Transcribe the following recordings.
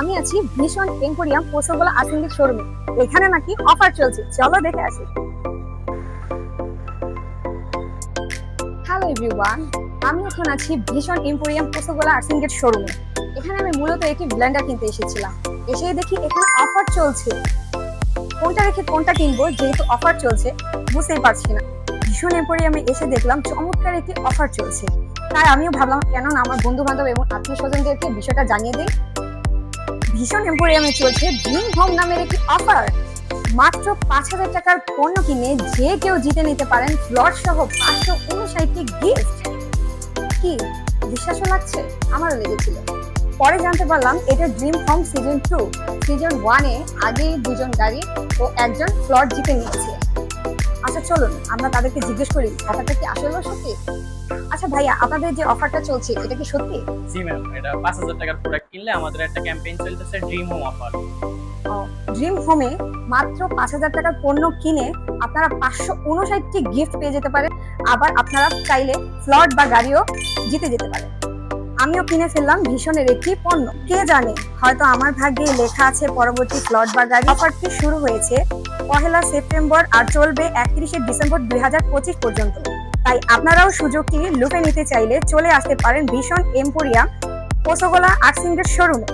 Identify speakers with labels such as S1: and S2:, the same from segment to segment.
S1: আমি আছি ভীষণ এম্পোরিয়াম পোসোগোলা আর্সেনিক শোরুমে। এখানে নাকি অফার চলছে, চলো দেখে আসি। হ্যালো এভরিওয়ান, আমি এখন আছি ভীষণ এম্পোরিয়াম পোসোগোলা আর্সেনিক শোরুমে। এখানে আমি মূলত একটি ব্লেন্ডার কিনতে এসেছিলাম। এসেই দেখি এখানে অফার চলছে। কোনটা রেখে কোনটা কিনবো, যেহেতু অফার চলছে বুঝতেই পারছি না। ভীষণ এম্পোরিয়ামে এসে দেখলাম চমৎকার একটি অফার চলছে, তাই আমিও ভাবলাম কেন না আমার বন্ধু বান্ধব এবং আত্মীয় স্বজনদেরকে বিষয়টা জানিয়ে দিই। ভীষণ এম্পোরিয়ামে চলছে ড্রিম হোম নামের একটি অফার। মাত্র 5,000 টাকার পণ্য কিনে যে কেউ জিতে নিতে পারেন ফ্লট সহ 559টি গিফট। কি বিশ্বাসও লাগছে? আমারও লেগেছিল। পরে জানতে পারলাম এটা ড্রিম হোম সিজন 2। সিজন 1-এ আগেই 2জন গাড়ি ও 1জন ফ্লট জিতে নিয়েছে। আচ্ছা চলুন আমরা তাদেরকে জিজ্ঞেস করি অফারটা কি আসলে সত্যি। আচ্ছা ভাইয়া, আপনাদের যে অফারটা চলছে এটা কি সত্যি?
S2: জি ম্যাম, এটা 5,000 টাকার প্রোডাক্ট কিনলে আমাদের একটা ক্যাম্পেইন চলতেছে ড্রিম হোম অফার।
S1: ড্রিম হোমে মাত্র 5,000 টাকার পণ্য কিনে আপনারা 559টি গিফট পেয়ে যেতে পারেন। আবার আপনারা চাইলে ফ্লট বা গাড়িও জিতে যেতে পারেন। আমিও কিনে ফেললাম ভীষণের একটি পণ্য। কে জানে, হয়তো আমার ভাগ্যে লেখা আছে পরবর্তী ফ্লট বা গাড়ি। অফারটি শুরু হয়েছে 1 সেপ্টেম্বর আর চলবে 31 ডিসেম্বর 2025 পর্যন্ত। তাই আপনারাও সুযোগটি লুফে নিতে চাইলে চলে আসতে পারেন ভীষণ এম্পোরিয়াম পোসোগোলা আর্সেনিক শোরুমে।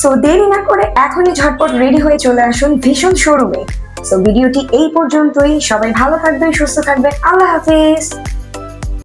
S1: সো দেরি না করে এখনই ঝটপট রেডি হয়ে চলে আসুন ভীষণ শোরুমে। সো ভিডিওটি এই পর্যন্তই। সবাই ভালো থাকবেন, সুস্থ থাকবেন। আল্লাহ হাফেজ।